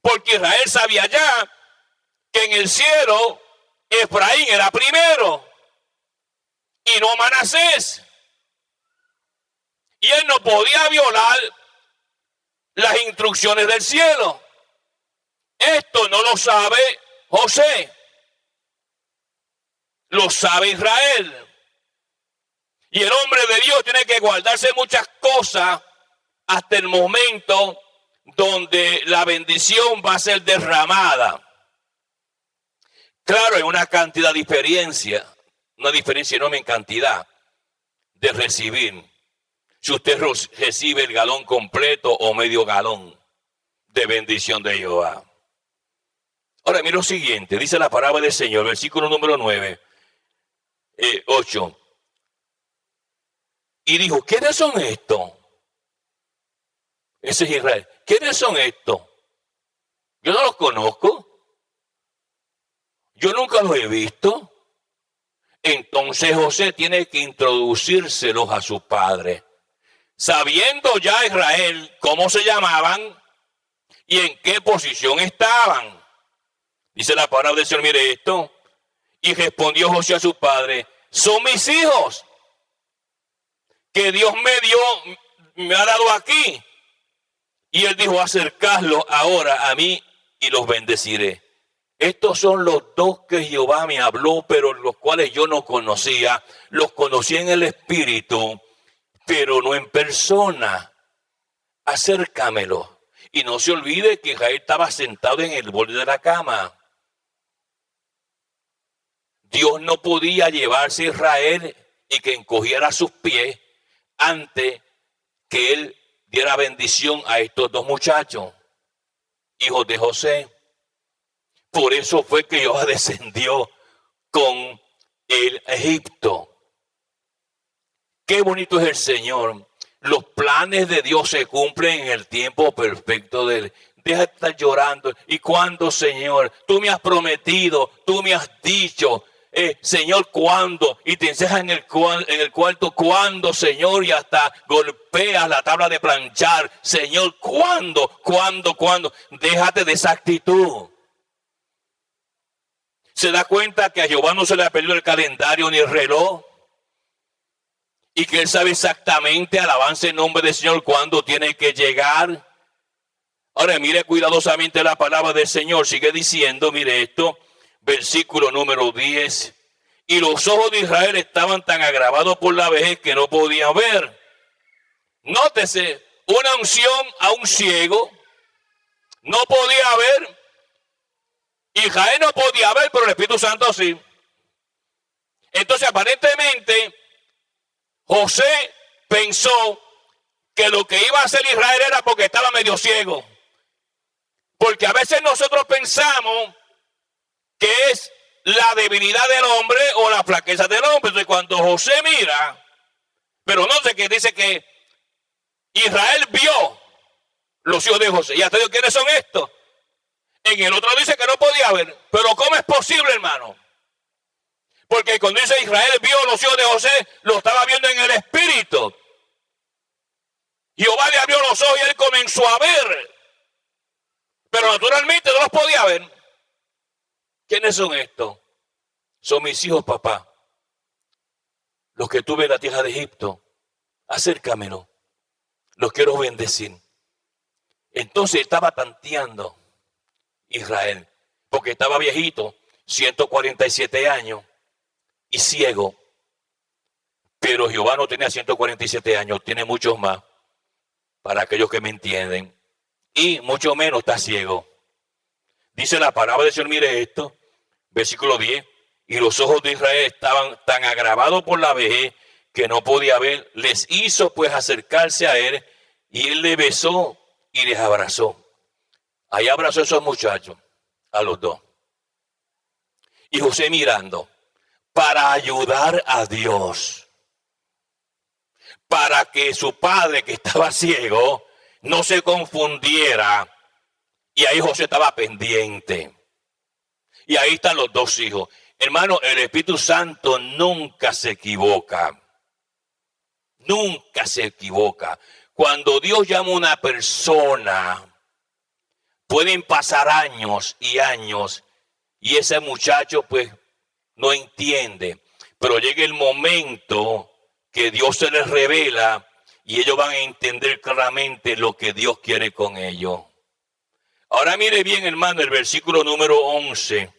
A: Porque Israel sabía ya que en el cielo Efraín era primero y no Manasés. Y él no podía violar las instrucciones del cielo. Esto no lo sabe José. lo sabe Israel. Y el hombre de Dios tiene que guardarse muchas cosas hasta el momento donde la bendición va a ser derramada. Claro, hay una cantidad de diferencia, una diferencia enorme en cantidad de recibir. Si usted recibe el galón completo o medio galón de bendición de Jehová. Ahora, mira lo siguiente, dice la palabra del Señor, versículo número 8. Y dijo, ¿quiénes son estos? Ese es Israel. ¿Quiénes son estos? Yo no los conozco. Yo nunca los he visto. Entonces José tiene que introducírselos a su padre. Sabiendo ya Israel cómo se llamaban y en qué posición estaban. Dice la palabra del Señor, mire esto. Y respondió José a su padre, son mis hijos que Dios me ha dado aquí. Y él dijo, acercadlos ahora a mí y los bendeciré. Estos son los dos que Jehová me habló, pero los cuales yo no conocía. Los conocí en el espíritu, pero no en persona. Acércamelo. Y no se olvide que Israel estaba sentado en el borde de la cama. Dios no podía llevarse a Israel y que encogiera sus pies antes que él diera bendición a estos dos muchachos, hijos de José. Por eso fue que Jehová descendió con el Egipto. Qué bonito es el Señor. Los planes de Dios se cumplen en el tiempo perfecto de él. Deja de estar llorando. ¿Y cuándo, Señor? Tú me has prometido, tú me has dicho. Señor, ¿cuándo? Y te encejas en el cuarto, ¿cuándo, Señor? Y hasta golpeas la tabla de planchar. Señor, ¿cuándo? ¿Cuándo? Déjate de esa actitud. Se da cuenta que a Jehová no se le ha perdido el calendario ni el reloj. Y que él sabe exactamente, alabanza en nombre del Señor, cuándo tiene que llegar. Ahora mire cuidadosamente la palabra del Señor. Sigue diciendo, mire esto. Versículo número 10. Y los ojos de Israel estaban tan agravados por la vejez que no podían ver. Nótese, una unción a un ciego. No podía ver. Israel no podía ver, pero el Espíritu Santo sí. Entonces aparentemente José pensó que lo que iba a hacer Israel era porque estaba medio ciego. Porque a veces nosotros pensamos que es la debilidad del hombre o la flaqueza del hombre. Entonces cuando José mira, pero no sé qué dice que Israel vio los hijos de José. Y hasta Dios, ¿quiénes son estos? En el otro dice que no podía ver. Pero ¿cómo es posible, hermano? Porque cuando dice Israel vio los hijos de José, lo estaba viendo en el espíritu. Jehová le abrió los ojos y él comenzó a ver. Pero naturalmente no los podía ver. ¿Quiénes son estos? Son mis hijos, papá. Los que tuve en la tierra de Egipto. Acércamelo. Los quiero bendecir. Entonces estaba tanteando Israel. Porque estaba viejito, 147 años. Y ciego. Pero Jehová no tenía 147 años. Tiene muchos más. Para aquellos que me entienden. Y mucho menos está ciego. Dice la palabra del Señor, mire esto. Versículo 10, y los ojos de Israel estaban tan agravados por la vejez que no podía ver. Les hizo pues acercarse a él y él le besó y les abrazó. Ahí abrazó a esos muchachos, a los dos. Y José mirando, para ayudar a Dios, para que su padre que estaba ciego no se confundiera. Y ahí José estaba pendiente. Y ahí están los dos hijos. Hermano, el Espíritu Santo nunca se equivoca. Nunca se equivoca. Cuando Dios llama a una persona, pueden pasar años y años. Y ese muchacho pues no entiende. Pero llega el momento que Dios se les revela y ellos van a entender claramente lo que Dios quiere con ellos. Ahora mire bien, hermano, el versículo número 11.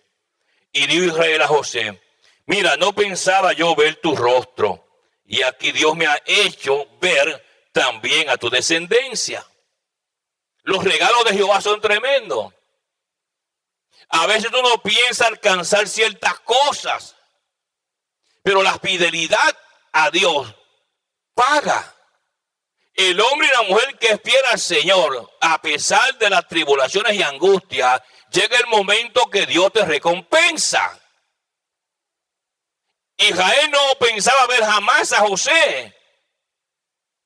A: Y dijo Israel a José, Mira, no pensaba yo ver tu rostro, y aquí Dios me ha hecho ver también a tu descendencia. Los regalos de Jehová son tremendos. A veces tú no piensas alcanzar ciertas cosas, pero la fidelidad a Dios paga. El hombre y la mujer que es fiel al Señor, a pesar de las tribulaciones y angustias, llega el momento que Dios te recompensa. Israel no pensaba ver jamás a José.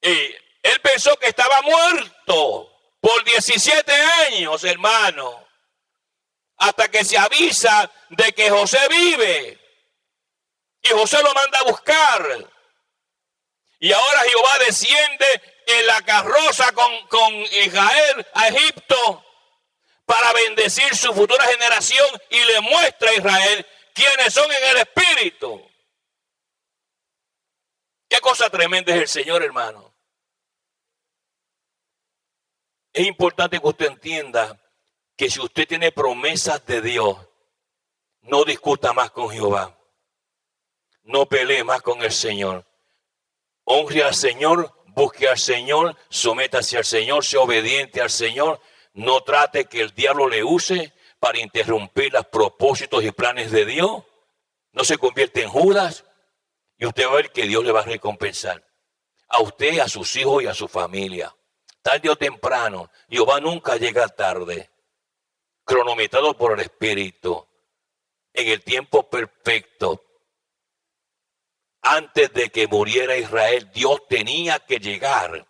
A: Él pensó que estaba muerto por 17 años, hermano. Hasta que se avisa de que José vive. Y José lo manda a buscar. Y ahora Jehová desciende en la carroza con Israel a Egipto para bendecir su futura generación y le muestra a Israel quiénes son en el espíritu. Qué cosa tremenda es el Señor, hermano. Es importante que usted entienda que si usted tiene promesas de Dios, no discuta más con Jehová. No pelee más con el Señor. Honre al Señor, busque al Señor, sométase al Señor, sea obediente al Señor. No trate que el diablo le use para interrumpir los propósitos y planes de Dios. No se convierte en Judas y usted va a ver que Dios le va a recompensar. A usted, a sus hijos y a su familia. Tarde o temprano, Jehová nunca llega tarde. Cronometrado por el Espíritu, en el tiempo perfecto. Antes de que muriera Israel, Dios tenía que llegar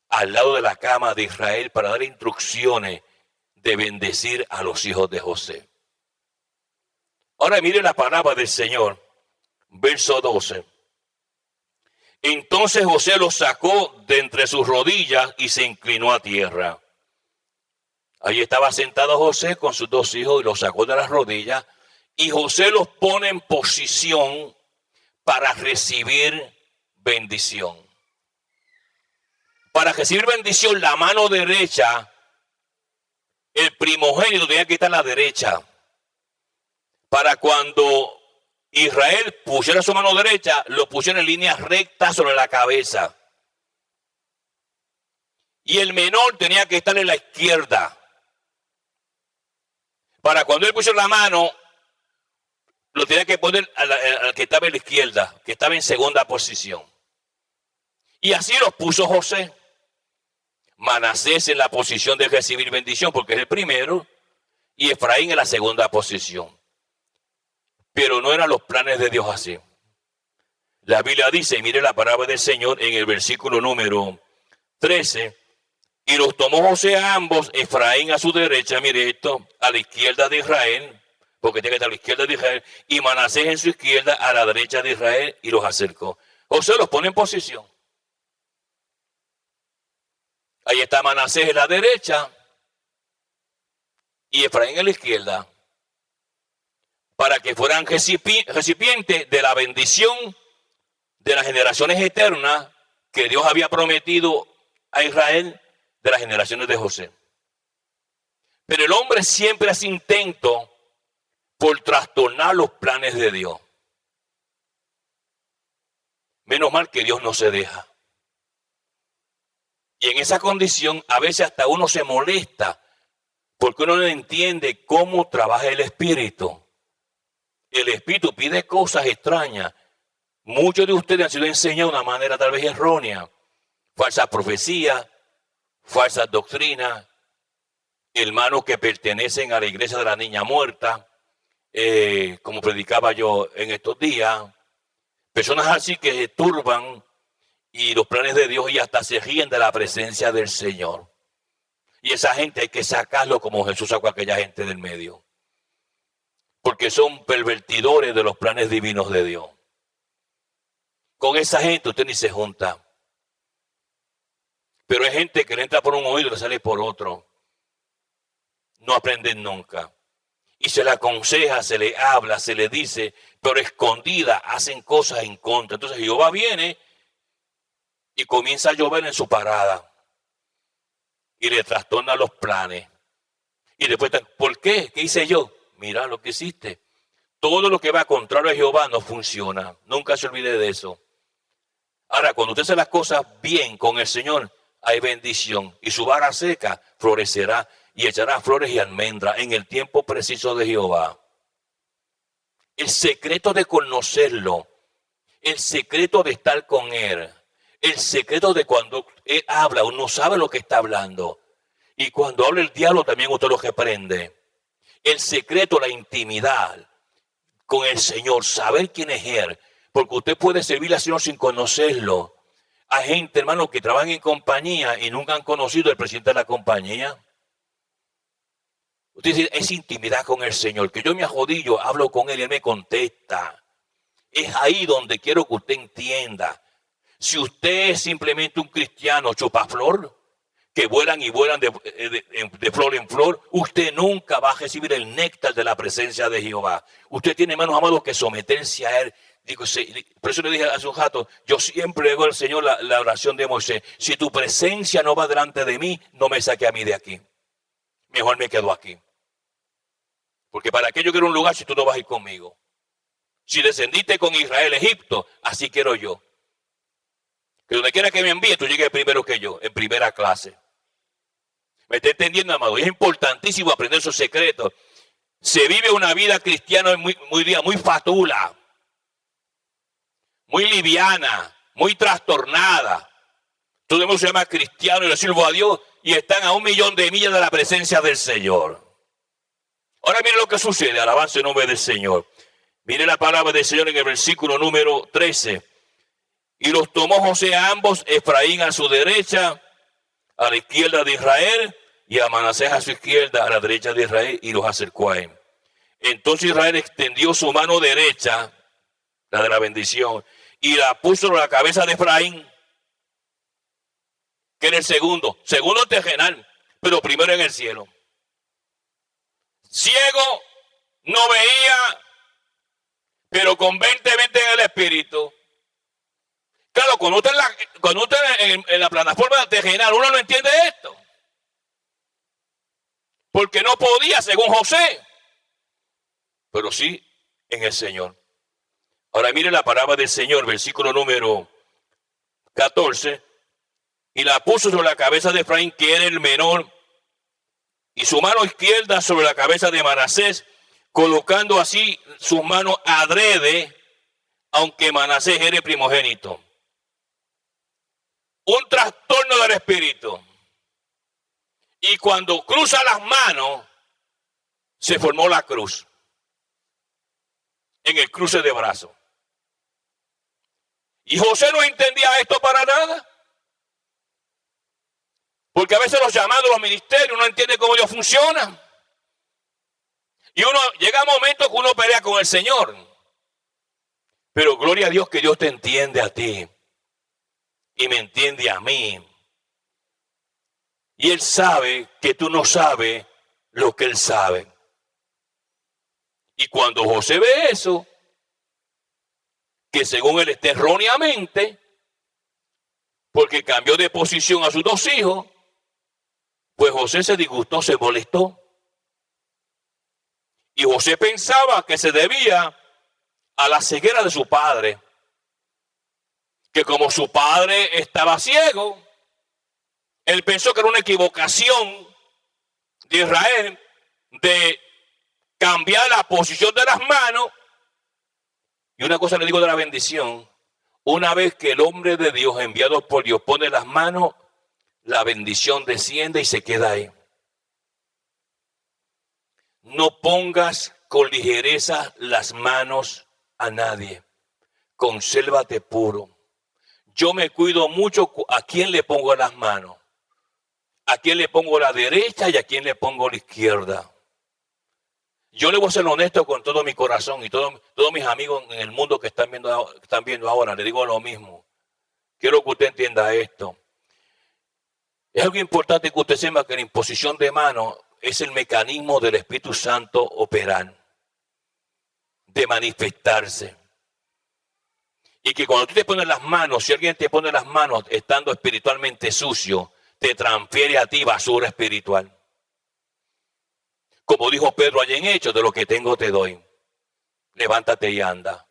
A: al lado de la cama de Israel para dar instrucciones de bendecir a los hijos de José. Ahora mire la palabra del Señor, verso 12. Entonces José los sacó de entre sus rodillas y se inclinó a tierra. Allí estaba sentado José con sus dos hijos y los sacó de las rodillas. Y José los pone en posición para recibir bendición. Para recibir bendición, la mano derecha, el primogénito tenía que estar a la derecha. Para cuando Israel pusiera su mano derecha, lo pusiera en línea recta sobre la cabeza. Y el menor tenía que estar en la izquierda. Para cuando él pusiera la mano, lo tenía que poner al que estaba en la izquierda, que estaba en segunda posición. Y así los puso José. Manasés en la posición de recibir bendición, porque es el primero, y Efraín en la segunda posición. Pero no eran los planes de Dios así. La Biblia dice, y mire la palabra del Señor en el versículo número 13, y los tomó José a ambos, Efraín a su derecha, mire esto, a la izquierda de Israel, porque tiene que estar a la izquierda de Israel, y Manasés en su izquierda a la derecha de Israel, y los acercó. José los pone en posición. Ahí está Manasés en la derecha y Efraín en la izquierda, para que fueran recipientes de la bendición de las generaciones eternas que Dios había prometido a Israel de las generaciones de José. Pero el hombre siempre hace intento por trastornar los planes de Dios. Menos mal que Dios no se deja. Y en esa condición a veces hasta uno se molesta porque uno no entiende cómo trabaja el Espíritu. El Espíritu pide cosas extrañas. Muchos de ustedes han sido enseñados de una manera tal vez errónea. Falsas profecías, falsas doctrinas, hermanos que pertenecen a la iglesia de la niña muerta, como predicaba yo en estos días. Personas así que turban y los planes de Dios y hasta se ríen de la presencia del Señor. Y esa gente hay que sacarlo como Jesús sacó a aquella gente del medio. Porque son pervertidores de los planes divinos de Dios. Con esa gente usted ni se junta. Pero hay gente que le entra por un oído y le sale por otro. No aprenden nunca. Y se le aconseja, se le habla, se le dice, pero escondida hacen cosas en contra. Entonces Jehová viene y comienza a llover en su parada. Y le trastorna los planes. Y después, ¿por qué? ¿Qué hice yo? Mira lo que hiciste. Todo lo que va contrario a Jehová no funciona. Nunca se olvide de eso. Ahora, cuando usted hace las cosas bien con el Señor, hay bendición. Y su vara seca florecerá y echará flores y almendras en el tiempo preciso de Jehová. El secreto de conocerlo, el secreto de estar con Él, el secreto de cuando Él habla, uno sabe lo que está hablando. Y cuando habla el diablo también usted lo reprende. El secreto, la intimidad con el Señor, saber quién es Él. Porque usted puede servir al Señor sin conocerlo. Hay gente, hermano, que trabajan en compañía y nunca han conocido al presidente de la compañía. Usted dice, es intimidad con el Señor. Que yo me ajodillo, hablo con Él y Él me contesta. Es ahí donde quiero que usted entienda. Si usted es simplemente un cristiano chupaflor, que vuelan y vuelan de flor en flor, usted nunca va a recibir el néctar de la presencia de Jehová. Usted tiene, hermanos amados, que someterse a Él. Digo, por eso le dije hace un rato, yo siempre le digo al Señor la oración de Moisés: si tu presencia no va delante de mí, no me saque a mí de aquí. Mejor me quedo aquí. Porque para qué yo quiero un lugar si tú no vas a ir conmigo. Si descendiste con Israel a Egipto, así quiero yo. Que donde quiera que me envíe, tú llegues primero que yo, en primera clase. ¿Me está entendiendo, amado? Y es importantísimo aprender esos secretos. Se vive una vida cristiana muy fatula, muy liviana, muy trastornada. Todo el mundo se llama cristiano y le sirvo a Dios y están a 1.000.000 de millas de la presencia del Señor. Ahora mire lo que sucede, alabanza el nombre del Señor. Mire la palabra del Señor en el versículo número 13. Y los tomó José a ambos, Efraín a su derecha, a la izquierda de Israel, y a Manasés a su izquierda, a la derecha de Israel, y los acercó a él. Entonces Israel extendió su mano derecha, la de la bendición, y la puso sobre la cabeza de Efraín, que era el segundo terrenal, pero primero en el cielo. Ciego, no veía, pero con 20 en el espíritu. Claro, cuando usted en la plataforma terrenal, uno no entiende esto. Porque no podía, según José. Pero sí en el Señor. Ahora mire la palabra del Señor, versículo número 14. Y la puso sobre la cabeza de Efraín, que era el menor, y su mano izquierda sobre la cabeza de Manasés, colocando así sus manos adrede, aunque Manasés era el primogénito. Un trastorno del espíritu. Y cuando cruza las manos, se formó la cruz. En el cruce de brazos. Y José no entendía esto para nada. Porque a veces los llamados, los ministerios, no entiende cómo Dios funciona. Y uno llega a momentos que uno pelea con el Señor. Pero gloria a Dios que Dios te entiende a ti. Y me entiende a mí. Y Él sabe que tú no sabes lo que Él sabe. Y cuando José ve eso, que según él está erróneamente, porque cambió de posición a sus dos hijos, pues José se disgustó, se molestó. Y José pensaba que se debía a la ceguera de su padre. Que como su padre estaba ciego, él pensó que era una equivocación de Israel de cambiar la posición de las manos. Y una cosa le digo de la bendición: una vez que el hombre de Dios, enviado por Dios, pone las manos, la bendición desciende y se queda ahí. No pongas con ligereza las manos a nadie. Consérvate puro. Yo me cuido mucho a quién le pongo las manos. A quién le pongo la derecha y a quién le pongo la izquierda. Yo le voy a ser honesto con todo mi corazón y todos mis amigos en el mundo que están viendo ahora. Le digo lo mismo. Quiero que usted entienda esto. Es algo importante que usted sepa que la imposición de manos es el mecanismo del Espíritu Santo operar, de manifestarse. Y que cuando tú te pones las manos, si alguien te pone las manos estando espiritualmente sucio, te transfiere a ti basura espiritual. Como dijo Pedro allá en Hechos, de lo que tengo te doy. levántate y anda.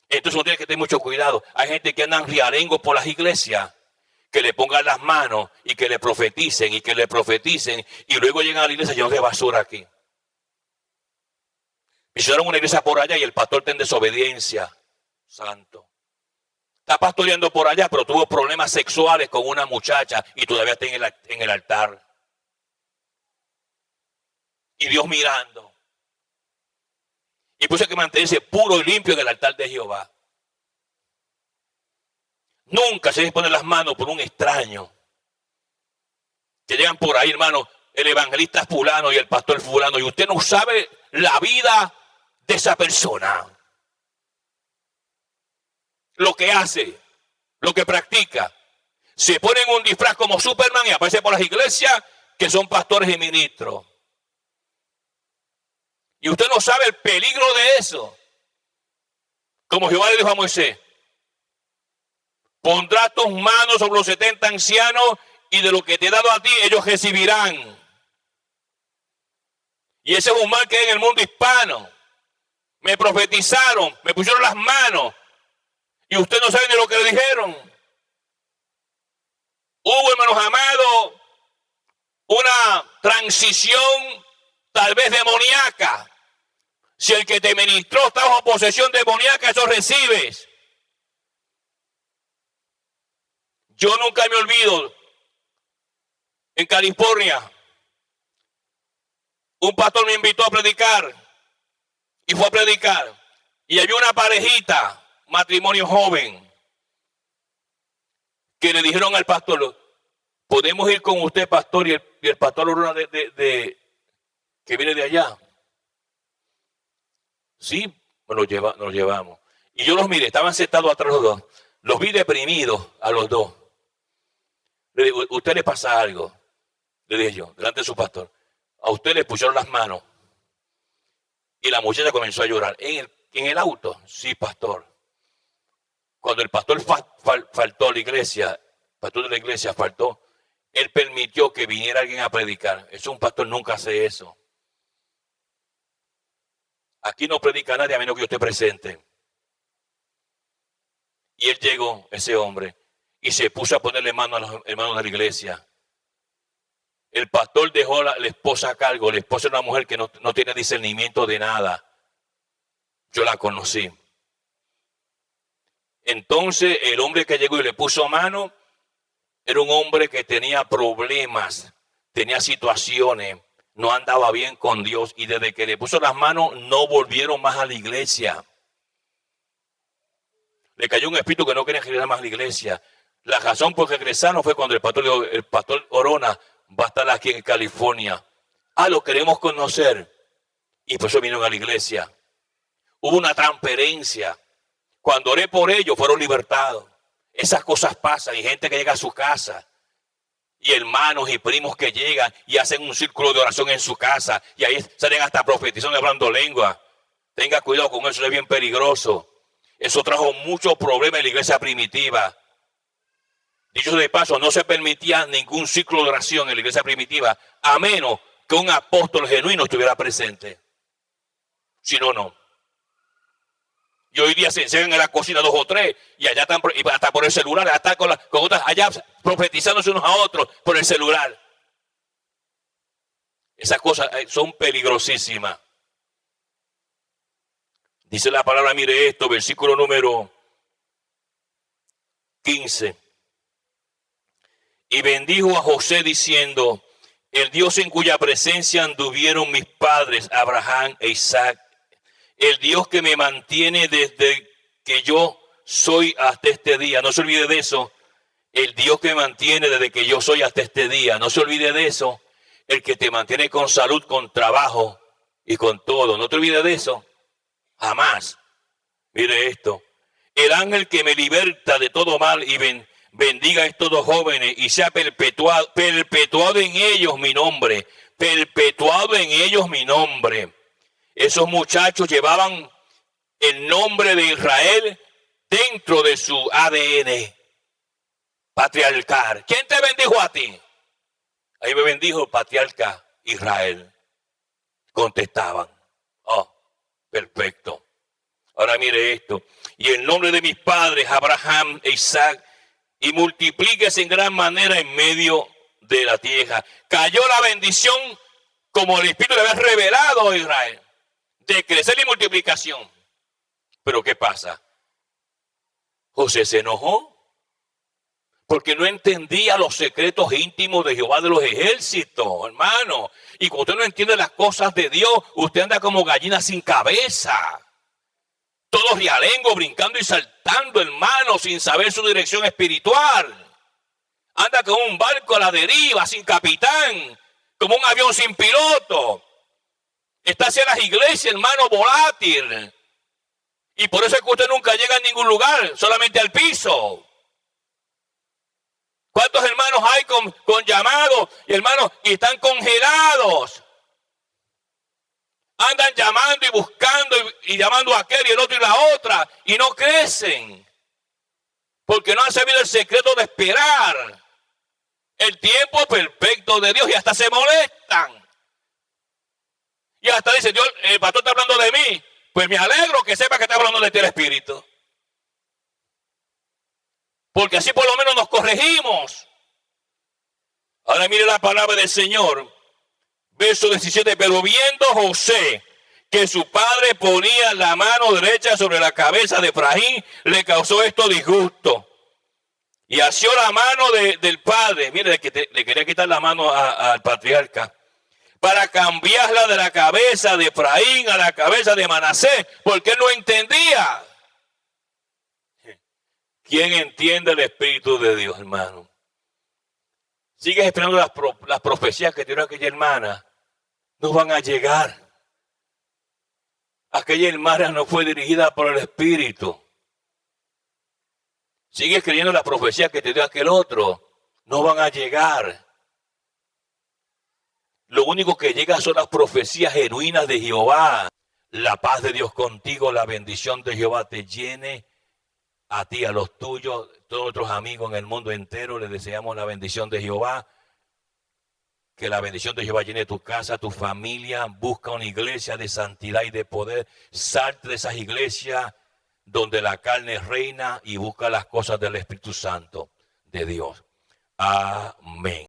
A: Entonces uno tiene que tener mucho cuidado. Hay gente que andan riarengo por las iglesias, que le pongan las manos y que le profeticen y que le profeticen y luego llegan a la iglesia llenos de basura aquí. Hicieron una iglesia por allá y el pastor está en desobediencia. Santo. Está pastoreando por allá, pero tuvo problemas sexuales con una muchacha y todavía está en el altar. Y Dios mirando. Y puso que mantenerse puro y limpio en el altar de Jehová. Nunca se debe poner las manos por un extraño. Que llegan por ahí, hermano, el evangelista fulano y el pastor fulano, y usted no sabe la vida de esa persona. Lo que hace, lo que practica. Se ponen un disfraz como Superman y aparece por las iglesias que son pastores y ministros. Y usted no sabe el peligro de eso. Como Jehová le dijo a Moisés, pondrás tus manos sobre los 70 ancianos y de lo que te he dado a ti ellos recibirán. Y ese es un mal que hay en el mundo hispano. Me profetizaron, me pusieron las manos y usted no sabe ni lo que le dijeron. Hubo, hermanos amados, una transición tal vez demoníaca. Si el que te ministró está bajo posesión demoníaca, eso recibes. Yo nunca me olvido, en California, un pastor me invitó a predicar y fue a predicar. Y había una parejita, matrimonio joven, que le dijeron al pastor, podemos ir con usted, pastor, y el pastor Orona que viene de allá. Sí, nos llevamos. Y yo los miré, estaban sentados atrás los dos. Los vi deprimidos a los dos. Le digo, ¿a usted le pasa algo? Le dije yo, delante de su pastor. A usted le pusieron las manos. Y la muchacha comenzó a llorar. ¿En el auto? Sí, pastor. Cuando el pastor faltó a la iglesia, el pastor de la iglesia faltó, él permitió que viniera alguien a predicar. Eso un pastor nunca hace eso. Aquí no predica nadie a menos que yo esté presente. Y él llegó, ese hombre, y se puso a ponerle mano a los hermanos de la iglesia. El pastor dejó a la esposa a cargo. La esposa es una mujer que no tiene discernimiento de nada. Yo la conocí. Entonces el hombre que llegó y le puso mano era un hombre que tenía problemas, tenía situaciones, no andaba bien con Dios y desde que le puso las manos no volvieron más a la iglesia. Le cayó un espíritu que no quería regresar más a la iglesia. La razón por que regresaron fue cuando el pastor Orona va a estar aquí en California. Lo queremos conocer. Y por eso vinieron a la iglesia. Hubo una transferencia. Cuando oré por ellos, fueron libertados. Esas cosas pasan. Hay gente que llega a su casa. Y hermanos y primos que llegan y hacen un círculo de oración en su casa. Y ahí salen hasta profetizando y hablando lengua. Tenga cuidado con eso, es bien peligroso. Eso trajo muchos problemas en la iglesia primitiva. Dicho de paso, no se permitía ningún ciclo de oración en la iglesia primitiva, a menos que un apóstol genuino estuviera presente. Si no, no. Y hoy día se enseñan en la cocina 2 o 3, y allá están, y hasta por el celular, hasta con otras, allá profetizándose unos a otros por el celular. Esas cosas son peligrosísimas. Dice la palabra, mire esto, versículo número 15. Y bendijo a José diciendo, el Dios en cuya presencia anduvieron mis padres, Abraham e Isaac, el Dios que me mantiene desde que yo soy hasta este día. No se olvide de eso. El Dios que me mantiene desde que yo soy hasta este día. No se olvide de eso. El que te mantiene con salud, con trabajo y con todo. No te olvides de eso. Jamás. Mire esto. El ángel que me liberta de todo mal y bendiga a estos dos jóvenes y sea perpetuado en ellos mi nombre. Perpetuado en ellos mi nombre. Esos muchachos llevaban el nombre de Israel dentro de su ADN patriarcal. ¿Quién te bendijo a ti? Ahí me bendijo el patriarca Israel. Contestaban. Perfecto. Ahora mire esto. Y el nombre de mis padres, Abraham e Isaac, y multiplíquese en gran manera en medio de la tierra. Cayó la bendición como el Espíritu le había revelado a Israel, de crecer y multiplicación. Pero ¿qué pasa? José se enojó porque no entendía los secretos íntimos de Jehová de los ejércitos, hermano. Y cuando usted no entiende las cosas de Dios, usted anda como gallina sin cabeza. Todo realengo, brincando y saltando, hermano, sin saber su dirección espiritual. Anda como un barco a la deriva, sin capitán, como un avión sin piloto. Está hacia las iglesias, hermano, volátil. Y por eso es que usted nunca llega a ningún lugar, solamente al piso. ¿Cuántos hermanos hay con llamados y hermanos y están congelados? Andan llamando y buscando y llamando a aquel y el otro y la otra y no crecen. Porque no han sabido el secreto de esperar el tiempo perfecto de Dios y hasta se molestan. Y hasta dice, Dios, el pastor está hablando de mí. Pues me alegro que sepa que está hablando de ti el Espíritu. Porque así por lo menos nos corregimos. Ahora mire la palabra del Señor. Verso 17. Pero viendo José que su padre ponía la mano derecha sobre la cabeza de Efraín, le causó esto disgusto. Y asió la mano del padre. Mire, le quería quitar la mano al patriarca. Para cambiarla de la cabeza de Efraín a la cabeza de Manasés, porque él no entendía. ¿Quién entiende el Espíritu de Dios, hermano? Sigues esperando las profecías que dio aquella hermana. No van a llegar. Aquella hermana no fue dirigida por el Espíritu. Sigues creyendo las profecías que te dio aquel otro. No van a llegar. Lo único que llega son las profecías genuinas de Jehová. La paz de Dios contigo, la bendición de Jehová te llene. A ti, a los tuyos, todos nuestros amigos en el mundo entero, les deseamos la bendición de Jehová. Que la bendición de Jehová llene tu casa, tu familia. Busca una iglesia de santidad y de poder. Salte de esas iglesias donde la carne reina y busca las cosas del Espíritu Santo de Dios. Amén.